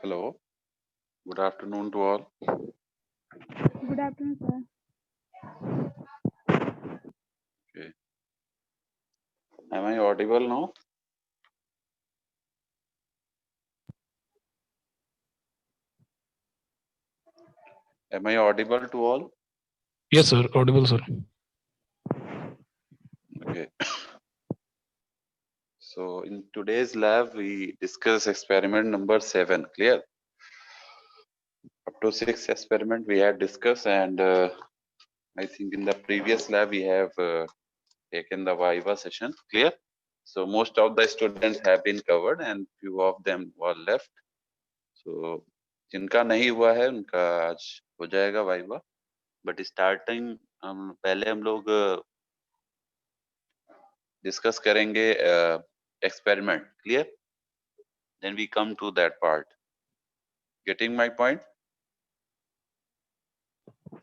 Hello, good afternoon to all. Good afternoon, sir. Okay. Am I audible now? Am I audible to all? Yes, sir. Audible, sir. Okay. So in today's lab, we discuss experiment number 7. Clear? Up to 6 experiment we had discussed, and I think in the previous lab we have taken the Viva session. Clear? So most of the students have been covered, and few of them were left. So जिनका नहीं हुआ है उनका आज हो जाएगा viva. But starting पहले हम लोग डिस्कस करेंगे experiment. Clear? Then we come to that part. Getting my point?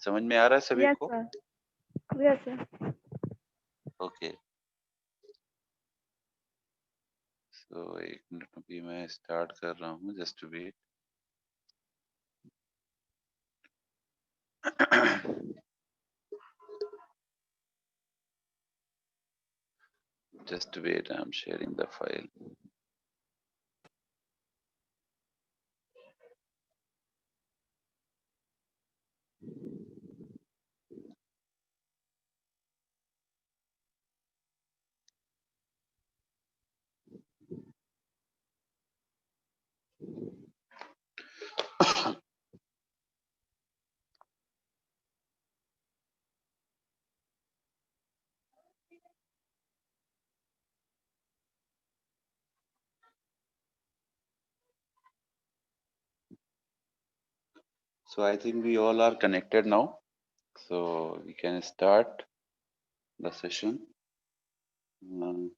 समझ में आ रहा है सभी Yes, को? sir. Yes, sir. Okay. So एक मिनट अभी मैं स्टार्ट कर रहा हूँ. Just wait. Just wait, I'm sharing the file. So I think we all are connected now. So we can start the session. Um,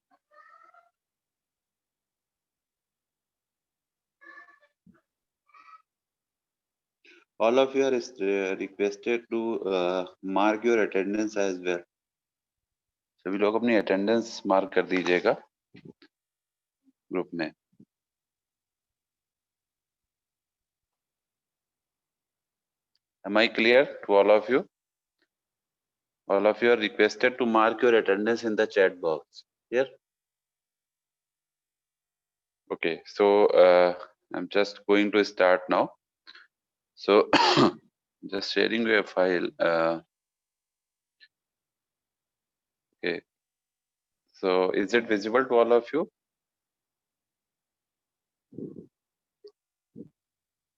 all of you are requested to mark your attendance as well. सभी लोग अपनी attendance mark कर दीजिएगा group में. Am I clear to all of you? All of you are requested to mark your attendance in the chat box. Here. Okay. So I'm just going to start now. So just sharing your file. Okay. So is it visible to all of you?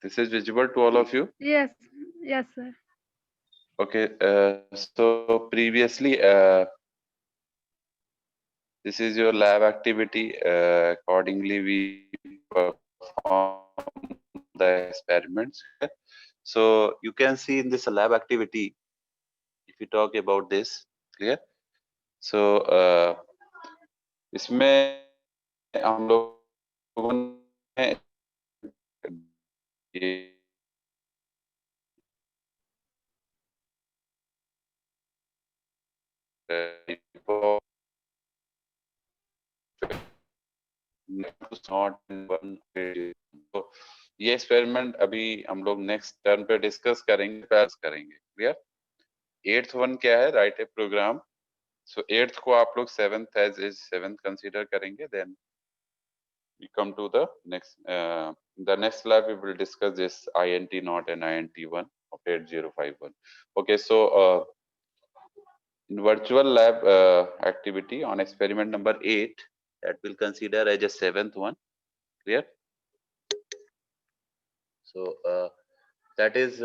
This is visible to all of you? Yes, yes, sir. Okay. So previously, this is your lab activity. Accordingly, we perform the experiments. So you can see in this lab activity, if you talk about this, clear? So इसमें हम लोगों ने ये not one. तो ये experiment अभी हम लोग नेक्स्ट टर्न पे डिस्कस करेंगे. क्लियर? एट्थ वन क्या है? Write a program. So eighth को आप लोग seventh as is seventh consider करेंगे. Then we come to the next lab. We will discuss this int not and int1 of 8051. Okay, so in virtual lab activity on experiment number 8, that will consider as a seventh one. Clear? So that is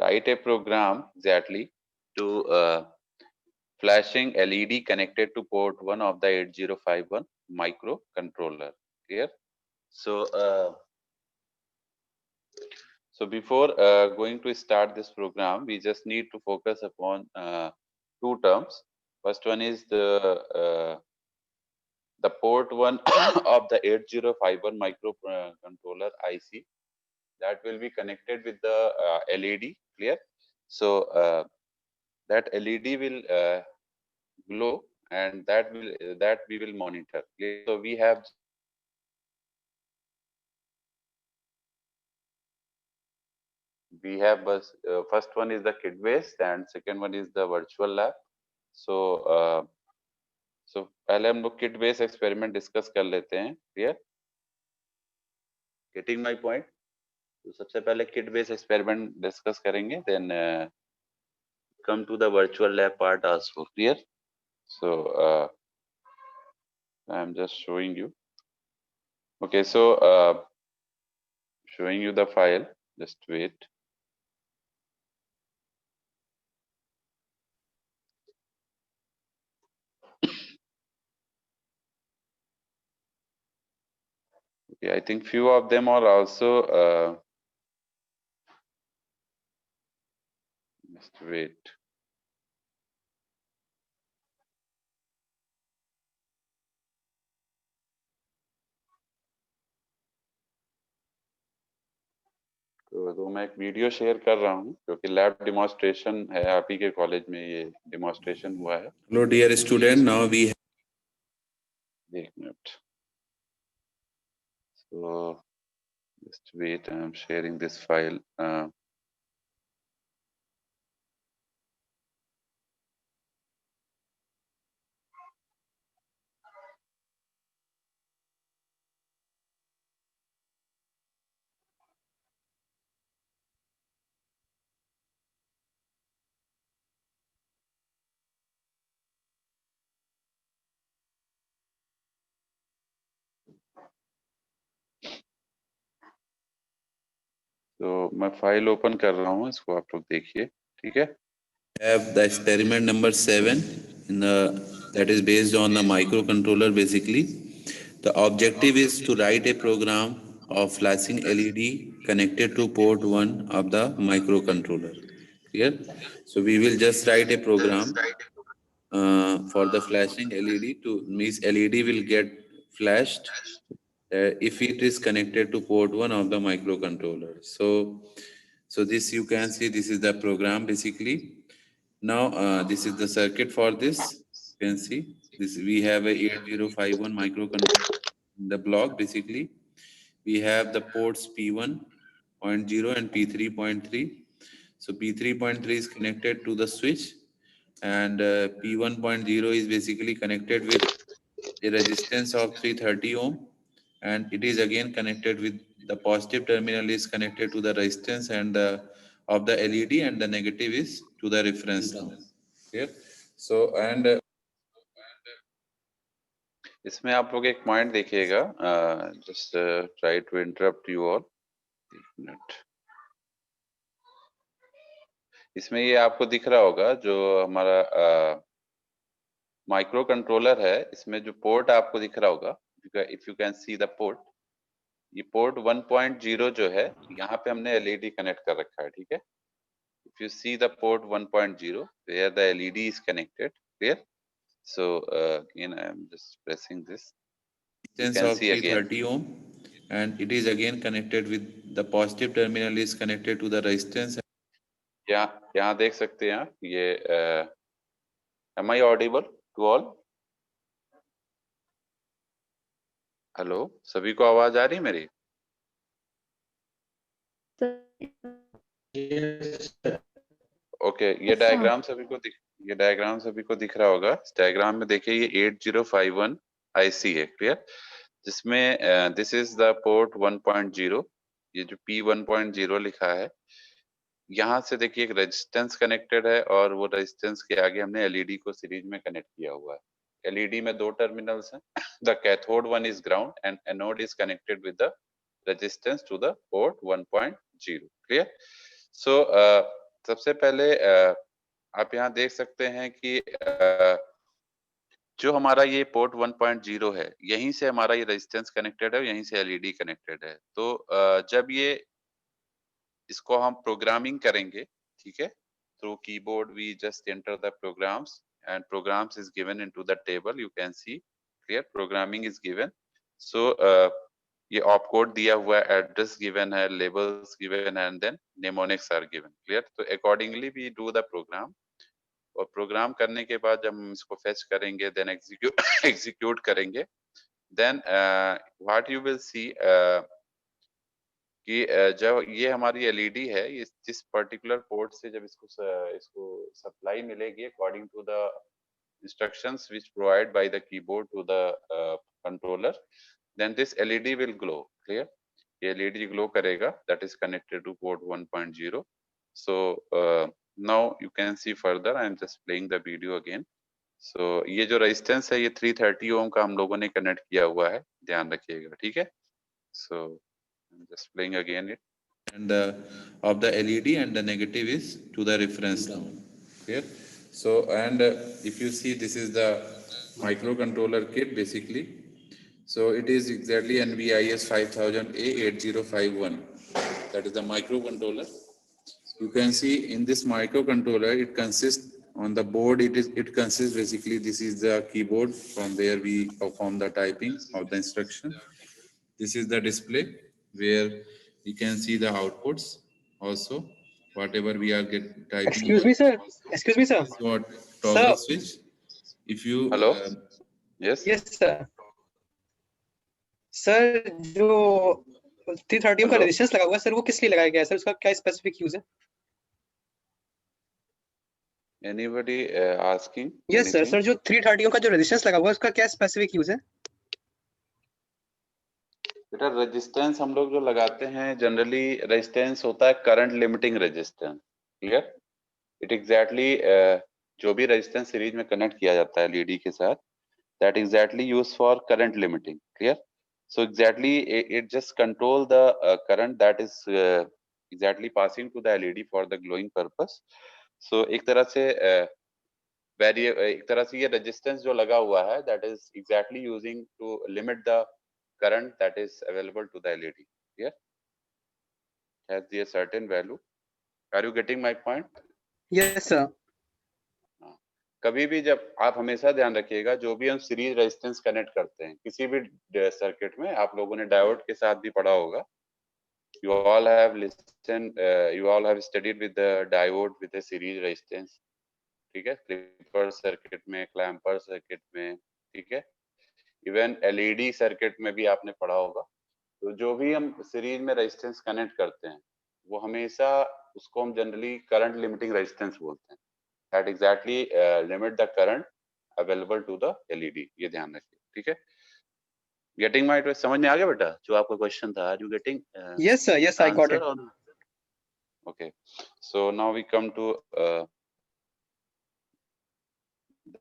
write a program exactly to flashing LED connected to port 1 of the 8051 microcontroller. Clear? So so before going to start this program, we just need to focus upon two terms. First one is the port 1 of the 8051 microcontroller IC that will be connected with the LED. Clear? So that LED will glow, and that we will monitor. Clear? So we have we have first one is the kit based and second one is the virtual lab. So पहले हम लोग kit based experiment discuss कर लेते हैं. Clear? Getting my point? तो सबसे पहले kit based experiment discuss करेंगे, then come to the virtual lab part also. Clear? So I'm just showing you. Okay, so showing you the file. Just wait. Okay, I think few of them are also. Just wait. तो मैं एक video share कर रहा हूँ क्योंकि lab demonstration है, आप ही के कॉलेज में ये डिमॉन्स्ट्रेशन हुआ है. Hello dear student, now we एक minute. So just wait, I am sharing this file. तो मैं फाइल ओपन कर रहा हूँ, इसको आप लोग देखिए. ठीक है? have the experiment number 7 in the, that is based on the microcontroller. Basically, the objective is to write a program of flashing LED connected to port 1 of the microcontroller. Clear? So we will just write a program for the flashing LED to means LED will get flashed if it is connected to port 1 of the microcontroller. So this you can see, this is the program basically. Now this is the circuit for this. You can see this, we have a 8051 microcontroller in the block. Basically we have the ports P1.0 and P3.3. So P3.3 is connected to the switch, and P1.0 is basically connected with a resistance of 330 ohm, and it is again connected with the positive terminal is connected to the resistance and of the LED, and the negative is to the reference node. Clear? So and इसमें आप लोग एक point देखिएगा. Just try to interrupt you all. एक minute. इसमें ये आपको दिख रहा होगा जो हमारा माइक्रो कंट्रोलर है, इसमें जो पोर्ट आपको दिख रहा होगा, if you can see the port, ये पोर्ट 1.0 जो है, यहाँ पे हमने एलईडी कनेक्ट कर रखा है. ठीक है? If you see the port 1.0 where the LED is connected. Clear? So again I am just pressing this. You resistance can of see again. 330 ohm, and it is again connected with the positive terminal is connected to the resistance. यहाँ देख सकते हैं आप ये. am I audible to all? Hello, सभी को आवाज आ रही है मेरी? ओके, ये डायग्राम सभी को दिख रहा होगा. इस डायग्राम में देखिए ये 8051 आईसी है. क्लियर? जिसमें दिस इज द पोर्ट 1.0. ये जो P1.0 लिखा है, यहाँ से देखिए एक रेजिस्टेंस कनेक्टेड है और वो रेजिस्टेंस के आगे हमने एलईडी को सीरीज में कनेक्ट किया हुआ है. एलईडी में दो टर्मिनल्स हैं. The cathode one is ground and anode is connected with the resistance to the port 1.0. Clear? So सबसे पहले आप यहाँ देख सकते हैं कि जो हमारा ये पोर्ट 1.0 है, यहीं से हमारा ये रेजिस्टेंस कनेक्टेड है, यहीं से एलईडी कनेक्टेड है. तो जब ये इसको हम प्रोग्रामिंग करेंगे, ठीक है, through keyboard we just enter the programs and programs is given into the table. You can see. Clear? Programming is given. So ये ऑपकोड दिया हुआ है, एड्रेस गिवन है, लेबल्स गिवन है, and then mnemonics are given. Clear? तो accordingly we do the program. और program करने के बाद जब हम इसको फेच करेंगे, देन एग्जीक्यूट करेंगे, then what you will see, कि जब ये हमारी एलईडी है, इस जिस पर्टिकुलर पोर्ट से जब इसको सप्लाई मिलेगी according to the instructions which provide by the keyboard to the controller, then this LED will glow. Clear? ये LED glow करेगा, that is connected to port 1.0. So now you can see further. I am just playing the video again. So ये जो resistance है ये 330 ohm का हम लोगों ने connect किया हुआ है, ध्यान रखिएगा, ठीक है? So I'm just playing again it. And of the LED, and the negative is to the reference node. Clear? So, and if you see, this is the microcontroller kit basically. So it is exactly NVIS 5000A8051. That is the microcontroller. You can see in this microcontroller, it consists on the board. It consists basically. This is the keyboard from where we perform the typing of the instruction. This is the display where you can see the outputs also. Whatever we are typing. Excuse me, sir. Excuse me, sir. This is what toggle switch. If you Hello? Yes. Yes, sir. Sir जो 330 का resistance लगा हुआ है sir, वो किस लिए लगाया गया है सर? उसका क्या स्पेसिफिक यूज है? Anybody asking? Yes sir, sir जो 330 का जो रेजिस्टेंस लगा हुआ है उसका क्या स्पेसिफिक यूज है? बेटा रेजिस्टेंस हम लोग जो लगाते हैं जनरली रेजिस्टेंस होता है current limiting resistance. Clear? It exactly जो भी रेजिस्टेंस सीरीज में कनेक्ट किया जाता है एलईडी के साथ, that exactly use for current limiting. Clear? So exactly it just control the current that is exactly passing to the LED for the glowing purpose. So एक तरह से ये रेजिस्टेंस जो लगा हुआ है that is exactly using to limit the current that is available to the LED. Yeah, has the certain value. Are you getting my point? Yes sir. कभी भी जब आप हमेशा ध्यान रखिएगा, जो भी हम सीरीज रेजिस्टेंस कनेक्ट करते हैं किसी भी सर्किट में, आप लोगों ने डायोड के साथ भी पढ़ा होगा. You all have listened, you all have studied with the diode with the series resistance. ठीक है? फ्लिपर सर्किट में, क्लैम्पर सर्किट में, ठीक है? इवन एलईडी सर्किट में भी आपने पढ़ा होगा. तो जो भी हम सीरीज में रेजिस्टेंस कनेक्ट करते हैं वो हमेशा उसको हम जनरली करंट लिमिटिंग रेजिस्टेंस बोलते हैं. That exactly limit the current available to the LED. ये ध्यान रखिए, ठीक है? Getting my? समझ में आ गया बेटा जो आपका क्वेश्चन था? Are you getting? Yes sir, yes I got it. Okay, so now we come to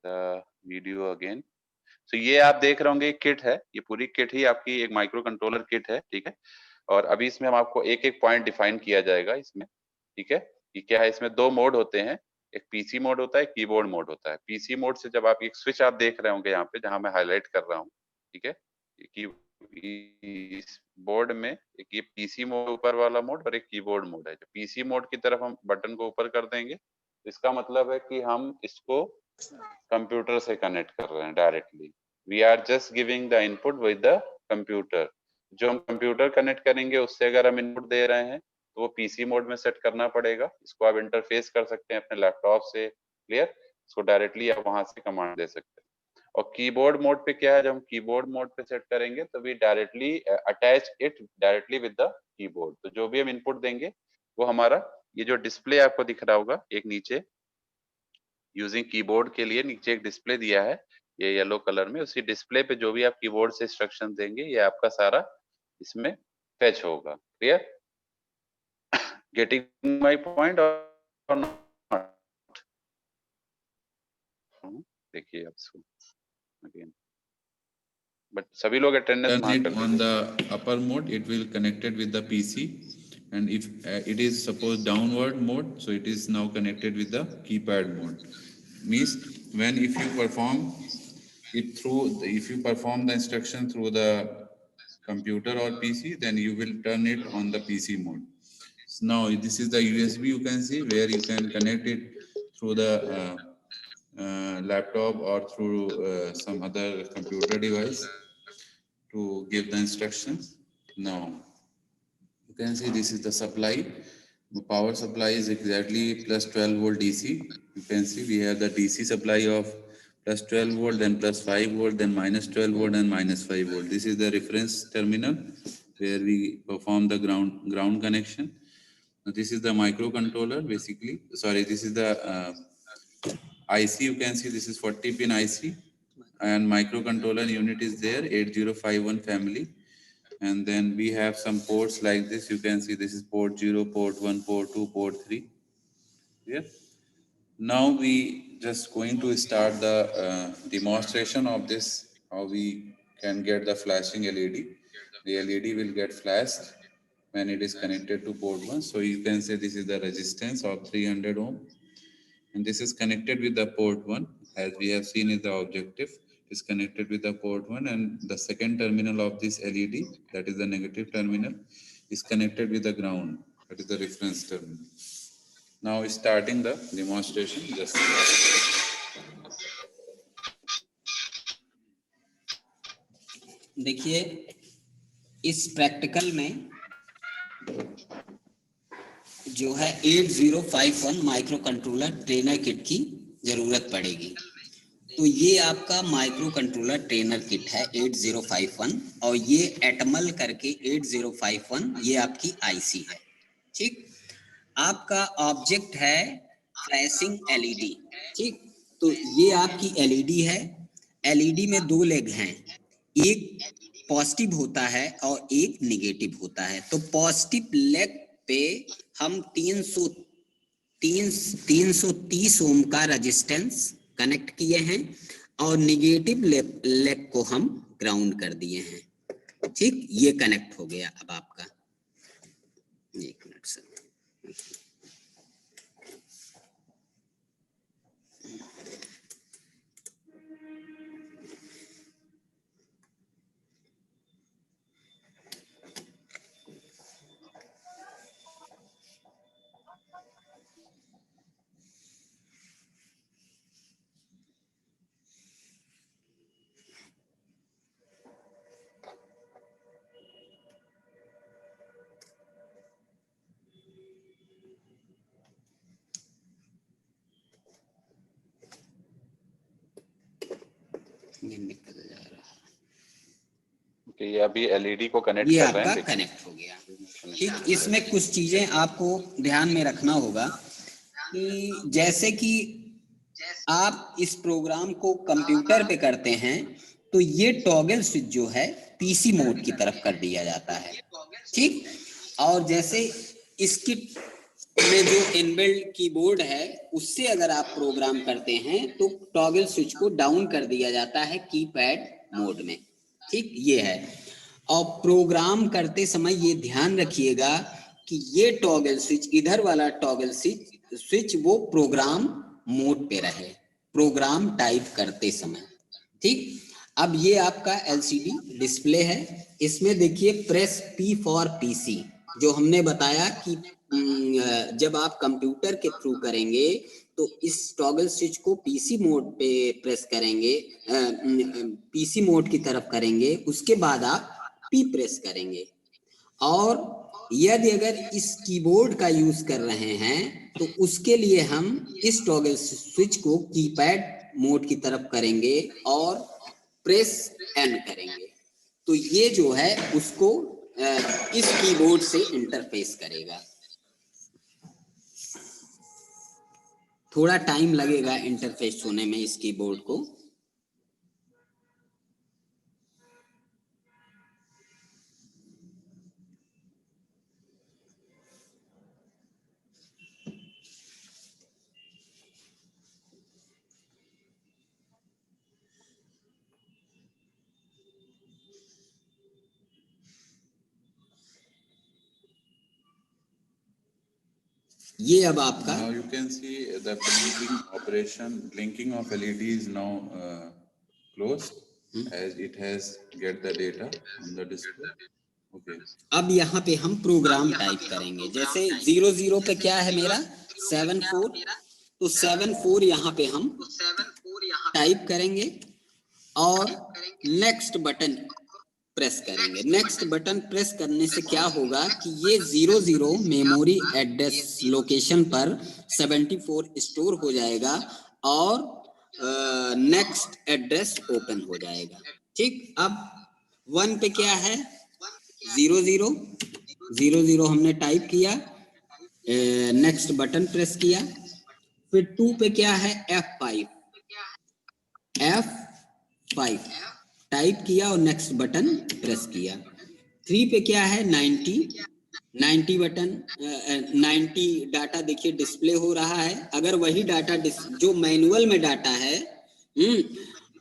the video again. तो ये आप देख रहे होंगे किट है, ये पूरी किट ही आपकी एक माइक्रो कंट्रोलर किट है. ठीक है? और अभी इसमें हम आपको एक एक पॉइंट डिफाइन किया जाएगा इसमें. ठीक है? ये क्या है, इसमें दो मोड होते हैं, एक पीसी मोड होता है, कीबोर्ड मोड होता है. पीसी मोड से जब आप एक स्विच आप देख रहे होंगे यहाँ पे जहां मैं हाईलाइट कर रहा हूँ, ठीक है, इस बोर्ड में एक ये पीसी मोड ऊपर वाला मोड और एक कीबोर्ड मोड है. पीसी मोड की तरफ हम बटन को ऊपर कर देंगे, इसका मतलब है कि हम इसको कंप्यूटर से कनेक्ट कर रहे हैं directly. We are just giving the input with the computer. जो हम कंप्यूटर कनेक्ट करेंगे उससे अगर हम इनपुट दे रहे हैं तो वो पीसी मोड में सेट करना पड़ेगा. इसको आप इंटरफेस कर सकते हैं अपने लैपटॉप से. क्लियर? इसको डायरेक्टली आप वहां से कमांड दे सकते हैं. और कीबोर्ड मोड पे क्या है, जब हम कीबोर्ड मोड पे सेट करेंगे तो we directly attach it directly with the keyboard. तो जो भी हम इनपुट देंगे वो हमारा ये जो डिस्प्ले आपको दिख रहा होगा एक नीचे, यूजिंग कीबोर्ड के लिए नीचे एक डिस्प्ले दिया है ये येलो कलर में, उसी डिस्प्ले पे जो भी आप कीबोर्ड से इंस्ट्रक्शन देंगे ये आपका सारा इसमें फेच होगा. क्लियर? गेटिंग माय पॉइंट और नॉट? देखिए आप इसको अगेन, बट सभी लोग अटेंडेंस मार्क कर on the upper mode, it will connected with the PC, and if it is suppose downward mode, so it is now connected with the keypad mode. Means when if you perform it through, if you perform the instruction through the computer or PC, then you will turn it on the PC mode. So now this is the USB, you can see where you can connect it through the laptop or through some other computer device to give the instructions. Now you can see this is the supply. The power supply is exactly plus 12 volt DC. You can see we have the DC supply of plus 12 volt, then plus 5 volt, then minus 12 volt and minus 5 volt. This is the reference terminal where we perform the ground connection. Now, this is the microcontroller basically. Sorry, this is the IC. You can see this is 40 pin IC, and microcontroller unit is there, 8051 family. And then we have some ports like this. You can see this is port 0, port 1, port 2, port 3. Yeah. Now we just going to start the demonstration of this, how we can get the flashing LED. The LED will get flashed when it is connected to port 1. So you can say this is the resistance of 300 ohm. And this is connected with the port 1, as we have seen in the objective. Is connected with the port 1, and the second terminal of this LED, that is the negative terminal, is connected with the ground, that is the reference terminal. Now starting the demonstration. Just देखिए, इस practical में जो है 8051 micro controller trainer kit की जरूरत पड़ेगी। तो ये आपका माइक्रो कंट्रोलर ट्रेनर किट है 8051, और ये एटमल करके 8051 ये आपकी आईसी है। ठीक, आपका ऑब्जेक्ट है फ्लैशिंग एलईडी। ठीक, तो ये आपकी एलईडी है। एलईडी में दो लेग हैं, एक पॉजिटिव होता है और एक नेगेटिव होता है। तो पॉजिटिव लेग पे हम 330 ओम का रेजिस्टेंस कनेक्ट किए हैं, और नेगेटिव लेग को हम ग्राउंड कर दिए हैं। ठीक, ये कनेक्ट हो गया। अब आपका 1 मिनट सर, ये निकल जा रहा है। Okay, ये अभी एलईडी को कनेक्ट ये कर रहे आपका हैं। कनेक्ट हो गया। ठीक, इसमें कुछ चीजें आपको ध्यान में रखना होगा कि जैसे कि आप इस प्रोग्राम को कंप्यूटर पे करते हैं, तो ये टॉगल स्विच जो है पीसी मोड की तरफ कर दिया जाता है। ठीक, और जैसे इसकी में जो इनबिल्ट कीबोर्ड है, उससे अगर आप प्रोग्राम करते हैं तो टॉगल स्विच को डाउन कर दिया जाता है कीपैड मोड में। ठीक, ये है। और प्रोग्राम करते समय ये ध्यान रखिएगा कि ये टॉगल स्विच, इधर वाला टॉगल स्विच वो प्रोग्राम मोड पे रहे प्रोग्राम टाइप करते समय। ठीक, अब ये आपका एलसीडी डिस्प्ले है। इसमें देखिए प्रेस पी फॉर पीसी, जो हमने बताया कि जब आप कंप्यूटर के थ्रू करेंगे तो इस टॉगल स्विच को पीसी मोड पे प्रेस करेंगे, पीसी मोड की तरफ करेंगे, उसके बाद आप पी प्रेस करेंगे। और यदि अगर इस कीबोर्ड का यूज कर रहे हैं तो उसके लिए हम इस टॉगल स्विच को कीपैड मोड की तरफ करेंगे और प्रेस एन करेंगे। तो ये जो है उसको इस कीबोर्ड से इंटरफेस करेगा। थोड़ा टाइम लगेगा इंटरफेस होने में इस कीबोर्ड को। ये अब आपका now you can see the blinking operation, blinking of LED is now closed as it has get the data on the display. Okay. अब यहाँ पे हम प्रोग्राम टाइप करेंगे। जैसे 00 पे क्या है मेरा 74, तो 74 यहाँ पे हम टाइप करेंगे और नेक्स्ट बटन प्रेस करेंगे। नेक्स्ट बटन प्रेस करने से क्या होगा कि ये 00 मेमोरी एड्रेस लोकेशन पर 74 स्टोर हो जाएगा और नेक्स्ट एड्रेस ओपन हो जाएगा। ठीक, अब 1 पे क्या है 0 हमने टाइप किया, नेक्स्ट बटन प्रेस किया, फिर 2 पे क्या है F5 टाइप किया और नेक्स्ट बटन प्रेस किया। 3 पे क्या है 90 बटन 90 डाटा देखिए डिस्प्ले हो रहा है। अगर वही डाटा जो मैनुअल में डाटा है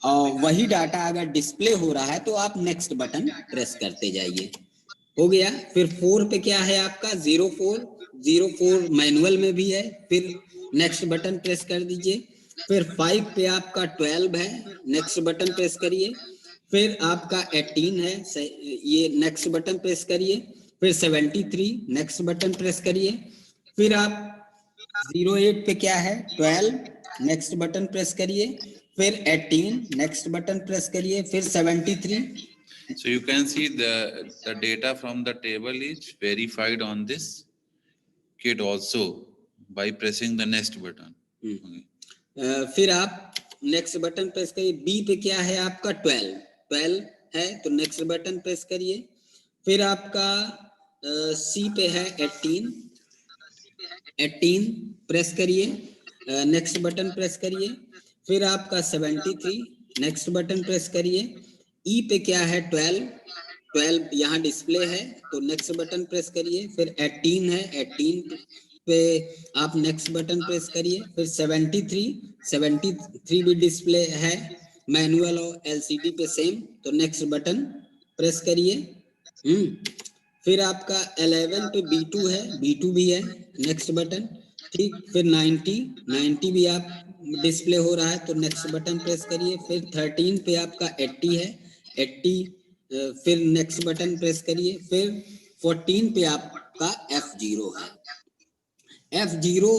और वही डाटा अगर डिस्प्ले हो रहा है तो आप नेक्स्ट बटन प्रेस करते जाइए। हो गया। फिर 4 पे क्या है आपका 04 मैनुअल में भी है, फिर नेक्स्ट बटन प्रेस कर दीजिए। फिर 5 पे आपका 12 है, नेक्स्ट बटन प्रेस करिए। फिर आपका 18 है, ये नेक्स्ट बटन प्रेस करिए। फिर 73 नेक्स्ट बटन प्रेस करिए। फिर आप 08 पे क्या है 12 नेक्स्ट बटन प्रेस करिए। फिर 18 नेक्स्ट बटन प्रेस करिए। फिर 73। So you can see the data from the table is verified on this kit also by pressing the next button. Okay. फिर आप नेक्स्ट बटन प्रेस करिए। बी पे क्या है आपका 12 है तो नेक्स्ट बटन प्रेस करिए। फिर आपका सी पे है 18 प्रेस करिए, नेक्स्ट बटन प्रेस करिए। फिर आपका 73 नेक्स्ट बटन प्रेस करिए। ई पे क्या है 12 यहाँ डिस्प्ले है तो नेक्स्ट बटन प्रेस करिए। फिर 18 है, 18 पे आप नेक्स्ट बटन प्रेस करिए। फिर 73 भी डिस्प्ले है मैनुअल और एलसीडी पे सेम तो नेक्स्ट बटन प्रेस करिए। फिर आपका 11 पे B2 है, B2 भी है, नेक्स्ट बटन। ठीक। फिर 90 भी आप डिस्प्ले हो रहा है तो नेक्स्ट बटन प्रेस करिए। फिर 13 पे आपका 80 है, 80 फिर नेक्स्ट बटन प्रेस करिए। फिर 14 पे आपका F0 है। F0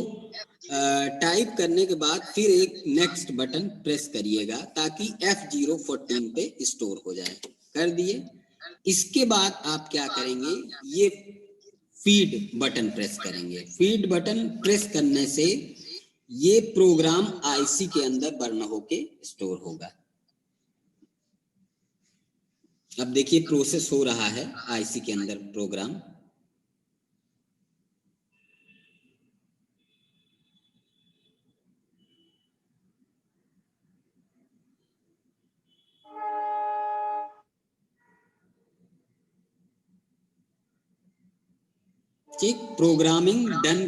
टाइप करने के बाद फिर एक नेक्स्ट बटन प्रेस करिएगा ताकि F0 14 पे स्टोर हो जाए। कर दिए। इसके बाद आप क्या करेंगे, ये फीड बटन प्रेस करेंगे। फीड बटन प्रेस करने से ये प्रोग्राम आईसी के अंदर बर्न होके स्टोर होगा। अब देखिए प्रोसेस हो रहा है आईसी के अंदर प्रोग्राम। ठीक। प्रोग्रामिंग डन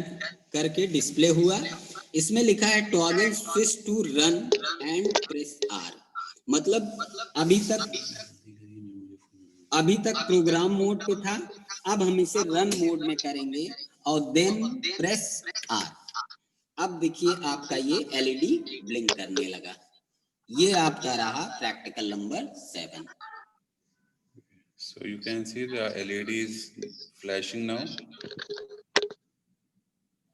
करके डिस्प्ले हुआ। इसमें लिखा है toggle switch to run and press R, मतलब अभी तक प्रोग्राम मोड पे था, अब हम इसे रन मोड में करेंगे और देन प्रेस आर। अब देखिए आपका ये एलईडी ब्लिंक करने लगा। ये आपका रहा practical number 7। So you can see the LED is flashing now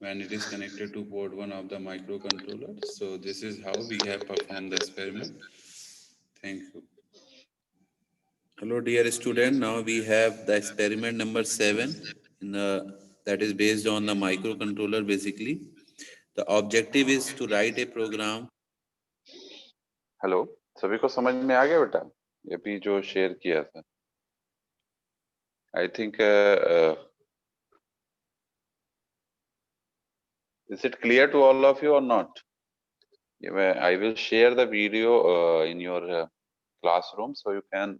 when it is connected to port 1 of the microcontroller. So this is how we have performed the experiment. Thank you. Hello dear student, now we have the experiment number 7 that is based on the microcontroller basically. The objective is to write a program. Hello, सभी को समझ में आ गया बेटा? ये भी जो शेयर किया था, I think is it clear to all of you or not? I will share the video in your classroom so you can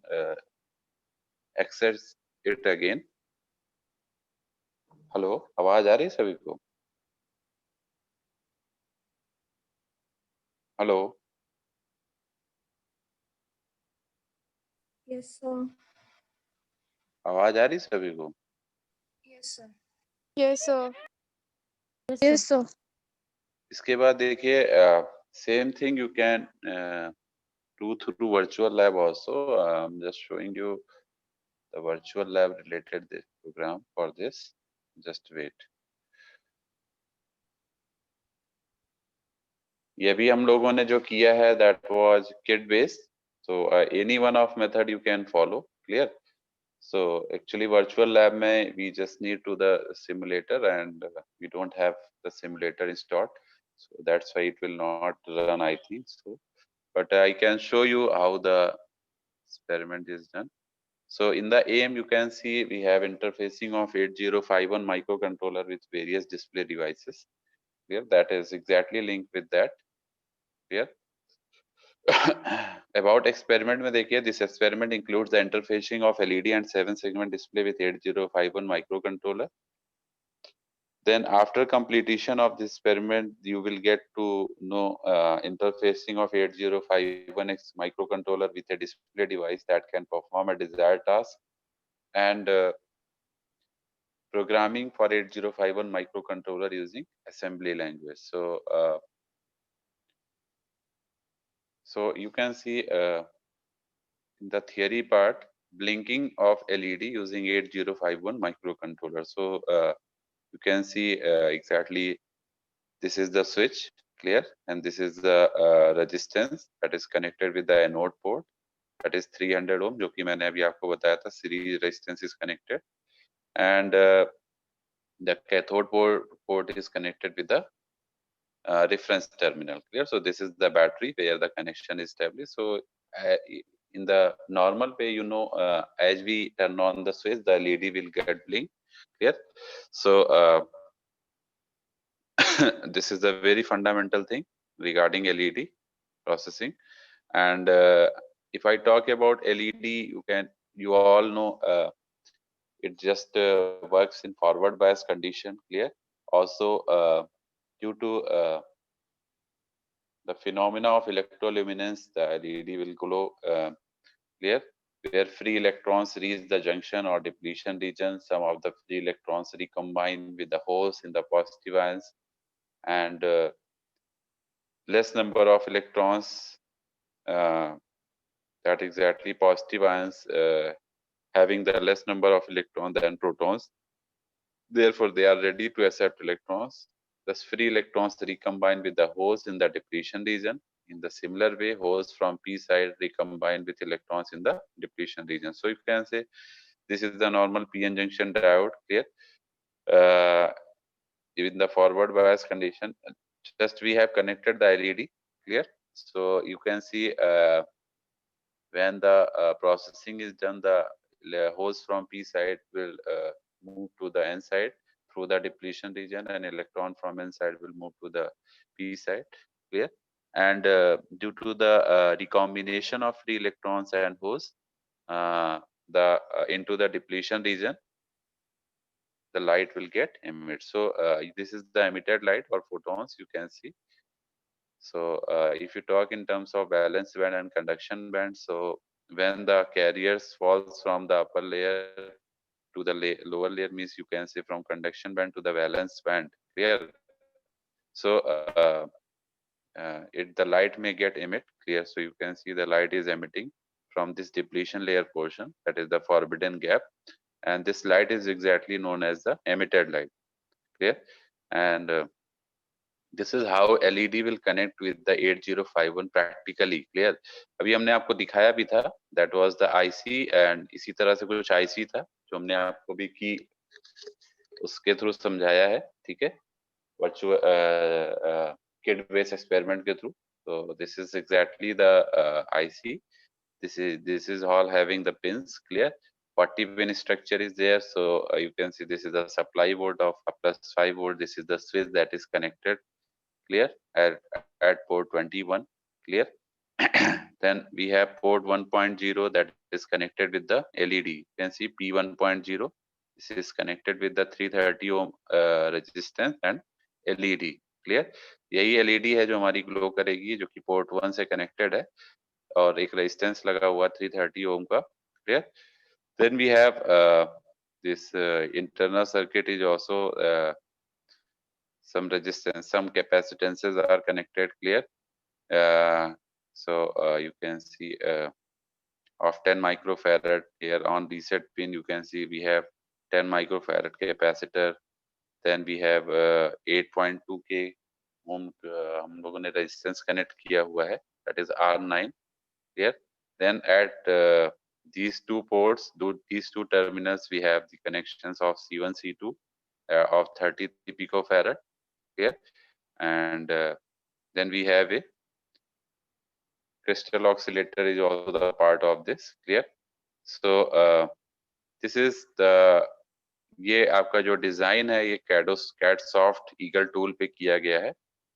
access it again. Hello, आवाज आ रही है सभी को? Hello, Yes, sir. आवाज आ रही है सभी को? Yes, sir. Yes, sir. Yes, sir. इसके बाद देखिए same thing you can do through virtual lab also. I'm just showing you the virtual lab related this program for this. Just wait. ये भी हम लोगों ने जो किया है that was kit based. So any one of method you can follow. Clear? So actually virtual lab में we just need to the simulator and we don't have the simulator installed. So that's why it will not run, I think so. But I can show you how the experiment is done. So in the AM, you can see we have interfacing of 8051 microcontroller with various display devices. Here, that is exactly linked with that. Here. About experiment में देखिए, this experiment includes the interfacing of LED and 7-segment display with 8051 microcontroller. Then after completion of this experiment, you will get to know interfacing of 8051X microcontroller with a display device that can perform a desired task, and programming for 8051 microcontroller using assembly language. So you can see in the theory part, blinking of LED using 8051 microcontroller. So you can see exactly this is the switch, clear, and this is the resistance that is connected with the anode port, that is 300 ohm, जो कि मैंने अभी आपको बताया था, series resistance is connected, and the cathode port is connected with the reference terminal, clear. So this is the battery where the connection is established. So in the normal way, you know, as we turn on the switch, the LED will get blink, clear. So this is the very fundamental thing regarding LED processing. And if I talk about LED, you all know it just works in forward bias condition, clear. Also due to the phenomena of electroluminescence, the LED will glow, clear. Where free electrons reach the junction or depletion region, some of the free electrons recombine with the holes in the positive ions, and less number of electrons, that exactly positive ions having the less number of electrons than protons. Therefore, they are ready to accept electrons. Thus, free electrons recombine with the holes in the depletion region. In the similar way, holes from p side recombine with electrons in the depletion region. So you can say this is the normal p-n junction diode here. In the forward bias condition, just we have connected the LED, clear. So you can see when the processing is done, the holes from p side will move to the n side through the depletion region, and electron from n side will move to the p side, clear. And due to the recombination of free electrons and holes into the depletion region, the light will get emitted. So this is the emitted light or photons, you can see. So if you talk in terms of valence band and conduction band, so when the carriers falls from the upper layer to the lower layer, means you can say from conduction band to the valence band, clear. So the light may get emit, clear. So you can see the light is emitting from this depletion layer portion, that is the forbidden gap, and this light is exactly known as the emitted light, clear. And this is how LED will connect with the 8051 practically, clear. अभी हमने आपको दिखाया भी था, that was the IC, and इसी तरह से कुछ IC था जो हमने आपको भी की उसके थ्रू समझाया है, ठीक है, वर्चुअल kit based experiment के through. So this is exactly the IC. This is all having the pins, clear. 40 pin structure is there. So you can see this is the supply volt of plus 5 volt. This is the switch that is connected, clear, at port 21, clear. Then we have port 1.0 that is connected with the LED. You can see P1.0. This is connected with the 330 ohm resistance and LED, clear. यही LED है जो हमारी glow करेगी, जो कि port 1 से connected है, और एक रेजिस्टेंस लगा हुआ 330 ओम का, clear. Then we have this internal circuit is also some resistance, some capacitances are connected, clear. So you can see of 10 microfarad here on reset pin, you can see we have 10 microfarad capacitor. Then we have 8.2k ohm हम लोगों ने resistance connect किया हुआ है, that is R9, clear. Then at these two ports, these two terminals, we have the connections of C1, C2 of 30 picofarad, clear. And then we have a crystal oscillator is also the part of this, clear. So this is the, ये आपका जो design है ये cat soft Eagle tool पे किया गया है।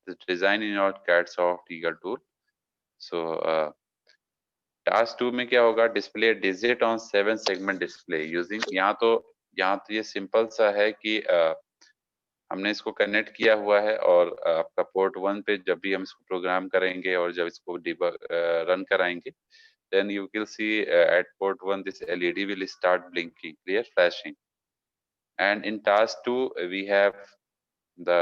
Design in your CadSoft Eagle tool. So task 2 में क्या होगा, display digit on 7 segment display using, यहाँ तो ये सिंपल सा है कि हमने इसको कनेक्ट किया हुआ है और आपका पोर्ट 1 पे जब भी हम इसको प्रोग्राम करेंगे और जब इसको डिबग रन कराएंगे, then you will see at port 1 this LED will start blinking, clear, flashing. And in task 2 we have the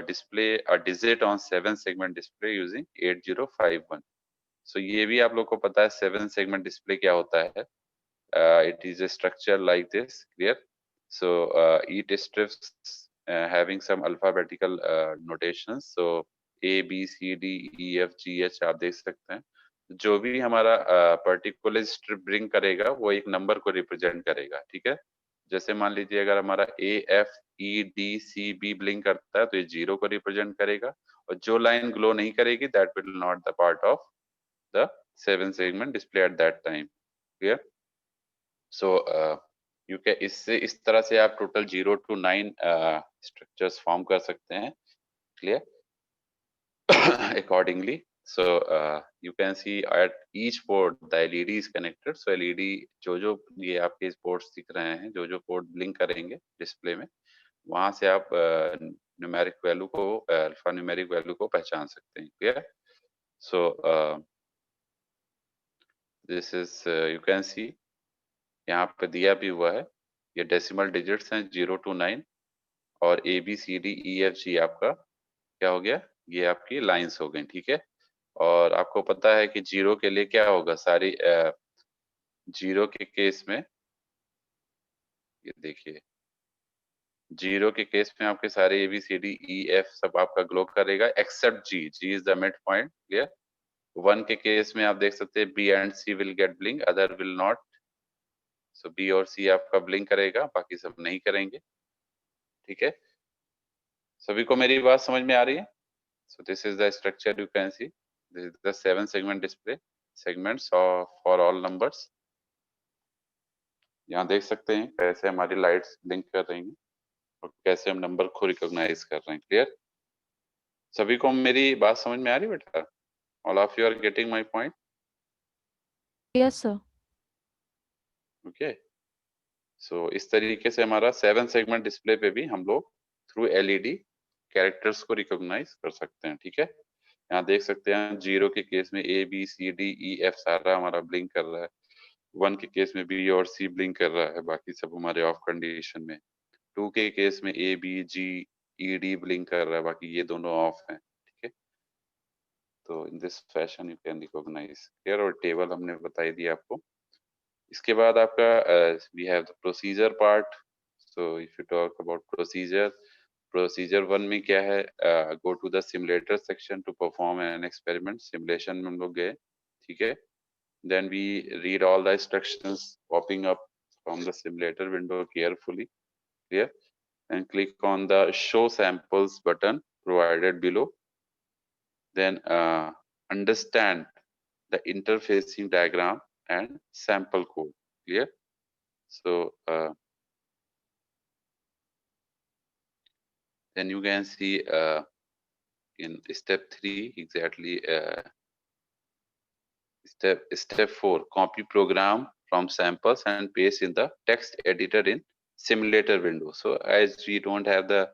display a digit on 7 segment display using 8051. So ये भी आप लोग को पता है 7 segment display क्या होता है। It is a structure like this, clear. So each strips having some alphabetical notations. So A B C D E F G H आप देख सकते हैं। जो भी हमारा पर्टिकुलर स्ट्रिप ब्रिंग करेगा वो एक नंबर को रिप्रेजेंट करेगा, ठीक है। जैसे मान लीजिए अगर हमारा A F E D C B blink करता है तो ये 0 को रिप्रेजेंट करेगा, और जो लाइन ग्लो नहीं करेगी that will not the part of the 7 segment display at that time, clear. So you can, इससे इस तरह से आप टोटल 0 to 9 स्ट्रक्चर्स फॉर्म कर सकते हैं, clear. accordingly. So you can see at each port the LED is connected. So LED जो ये आपके पोर्ट्स दिख रहे हैं, जो पोर्ट ब्लिंक करेंगे डिस्प्ले में, वहां से आप न्यूमेरिक वैल्यू को, अल्फा न्यूमेरिक वैल्यू को पहचान सकते हैं, clear. So this is you can सी, यहाँ पे दिया भी हुआ है, ये डेसिमल डिजिट्स हैं 0 to 9, और ABCDEFG आपका क्या हो गया, ये आपकी लाइंस हो गई, ठीक है। और आपको पता है कि 0 के लिए क्या होगा, सारी 0 के केस में, ये देखिए 0 के केस में आपके सारे ABCDEF सब आपका ग्लो करेगा except G is the mid point, clear. 1 के केस में आप देख सकते हैं B and C will get blink, other will not. So B और C आपका ब्लिंक करेगा, बाकी सब नहीं करेंगे, ठीक है। सभी को मेरी बात समझ में आ रही है? So this is the structure, you can see this is the 7 segment display segments of for all numbers. यहाँ देख सकते हैं कैसे हमारी लाइट्स ब्लिंक कर रही हैं और कैसे हम नंबर को रिकॉग्नाइज कर रहे हैं, क्लियर। सभी को मेरी बात समझ में आ रही है बेटा? All of you are getting my point? Yes sir. Okay, so इस तरीके से हमारा 7 सेगमेंट डिस्प्ले पे भी हम लोग थ्रू LED कैरेक्टर्स को रिकॉग्नाइज कर सकते हैं, ठीक है। यहाँ देख सकते हैं 0 के केस में A B C D E F सारा हमारा ब्लिंक कर रहा है, 1 के केस में B और C ब्लिंक कर रहा है, बाकी सब हमारे ऑफ कंडीशन में। 2 के केस में A B G E D blink कर रहा है, बाकी ये दोनों ऑफ हैं, ठीक है। तो in this fashion you can recognize, clear. और टेबल हमने बताई दी आपको। इसके बाद आपका we have the procedure part. So if you talk about procedure 1 में क्या है, go to the simulator section to perform an experiment. Simulation में हम लोग गए, ठीक है। Then we read all the instructions popping up from the simulator window carefully, clear, and click on the show samples button provided below. Then understand the interfacing diagram and sample code, clear. So then you can see in step 3 exactly, step 4, copy program from samples and paste in the text editor in simulator window. So as we don't have the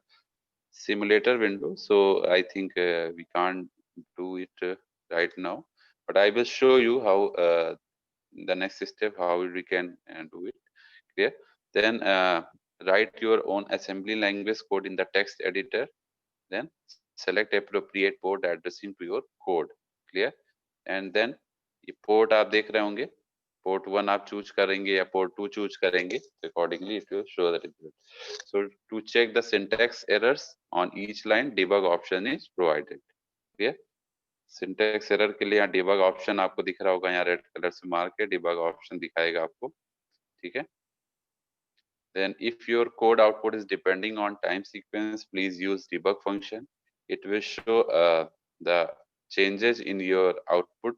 simulator window, so I think we can't do it right now, but I will show you how the next step how we can do it, clear. Then write your own assembly language code in the text editor, then select appropriate port addressing to your code, clear. And then ये port आप देख रहे होंगे, port 1 आप choose करेंगे या port 2 choose करेंगे, accordingly it will show the result. So to check the syntax errors on each line, debug option is provided, clear. Syntax error के लिए यहाँ debug option आपको दिख रहा होगा, यहाँ रेड कलर से मार के debug option दिखाएगा आपको, ठीक है। Then if your code output is depending on time sequence, please use debug function. It will show the changes in your output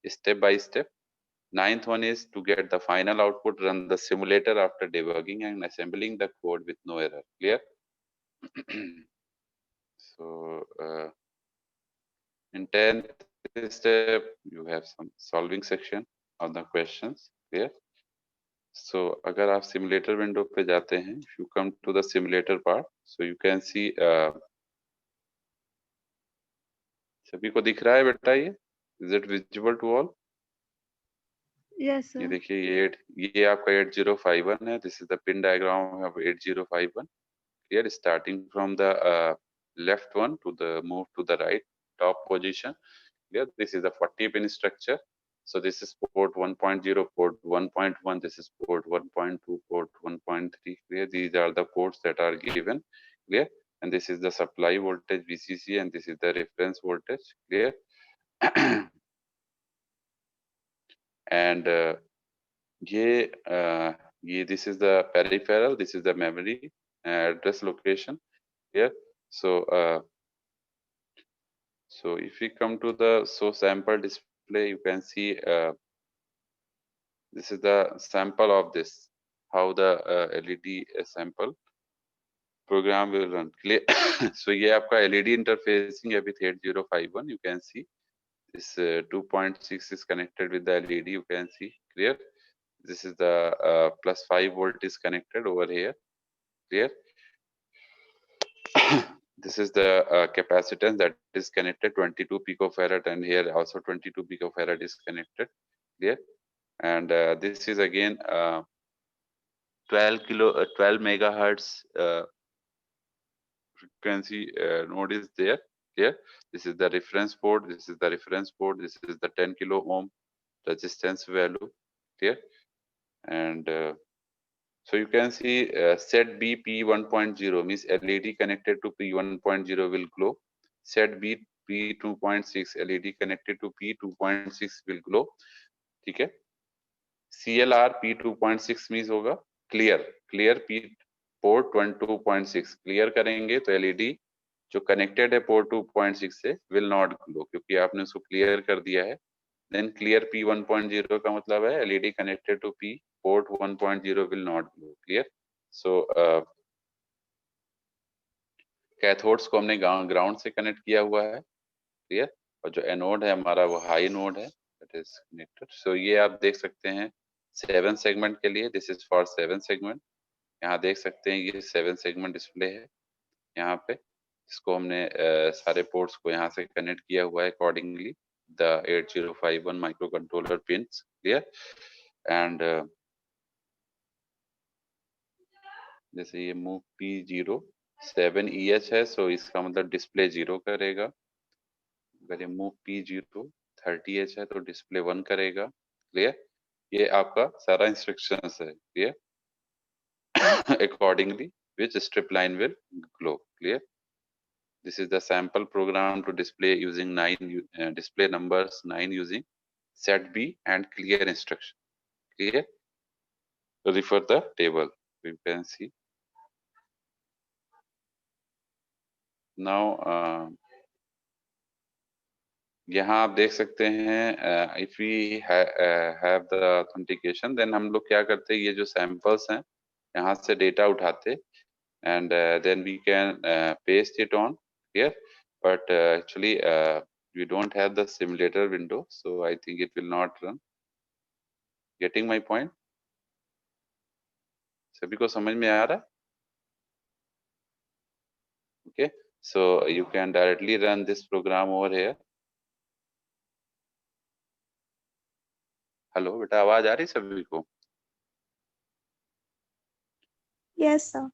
step by step. Ninth one is to get the final output, run the simulator after debugging and assembling the code with no error. Clear? So in 10th step, you have some solving section of the questions. Clear? So अगर आप simulator window पे जाते हैं, if you come to the simulator part, so you can see सभी को दिख रहा है बेटा ये? Is it visible to all? Yes, ये sir. देखिए ये आपका 8051 है. This is the pin diagram of 8051. Here starting from the left one to the move to the right top position. Here this is the 40 pin structure. So this is port 1.0, port 1.1. This is port 1.2, port 1.3. Clear? These are the ports that are given. Clear? And this is the supply voltage VCC, and this is the reference voltage. Clear? And this is the peripheral, this is the memory address location here. So so if we come to the sample display, you can see this is the sample of this, how the LED sample program will run. Clear? So ये आपका LED interfacing है with 8051. You can see this 2.6 is connected with the LED. You can see. Clear? This is the plus 5 volt is connected over here. Clear? This is the capacitance that is connected, 22 picofarad, and here also 22 picofarad is connected. Clear? And this is again 12 megahertz frequency node is there. Here, this is the reference port. This is the reference port. This is the 10 kilo ohm resistance value. Here, and so you can see set B P1.0 means LED connected to P1.0 will glow. Set B P2.6 LED connected to P2.6 will glow. ठीक है? CLR P2.6 means होगा clear P port 2.6 clear करेंगे तो LED जो connected है port 2.6 से will not glow क्योंकि आपने उसको clear कर दिया है. Then clear P1.0 का मतलब है LED connected to P port 1.0 will not glow. Clear? So cathodes को हमने ग्राउंड से कनेक्ट किया हुआ है. क्लियर? और जो एनोड है हमारा वो हाई नोड है, दैट इज कनेक्टेड. सो ये आप देख सकते हैं 7 सेगमेंट के लिए. This is for 7 segment. यहाँ देख सकते हैं ये 7 सेगमेंट डिस्प्ले है यहाँ पे. इसको हमने सारे पोर्ट्स को यहाँ से कनेक्ट किया हुआ है accordingly the 8051 micro controller pins. Clear? And जैसे ये मूव P07EH है, सो इसका मतलब डिस्प्ले 0 करेगा. अगर ये मूव P030H है तो डिस्प्ले 1 करेगा. क्लियर? ये आपका सारा इंस्ट्रक्शंस है. Clear? accordingly which strip line will glow. Clear? This is the sample program to display using 9 display numbers 9 using set B and clear instruction. Clear? Refer the table. We can see now. यहाँ आप देख सकते हैं if we have the authentication, then हम लोग क्या करते हैं, ये जो samples हैं यहाँ से डेटा उठाते and then we can paste it on here, but actually we don't have the simulator window, so I think it will not run. Getting my point? सभी को समझ में आ रहा है? Okay, so you can directly run this program over here. Hello बेटा, आवाज आ रही सभी को? Yes, sir.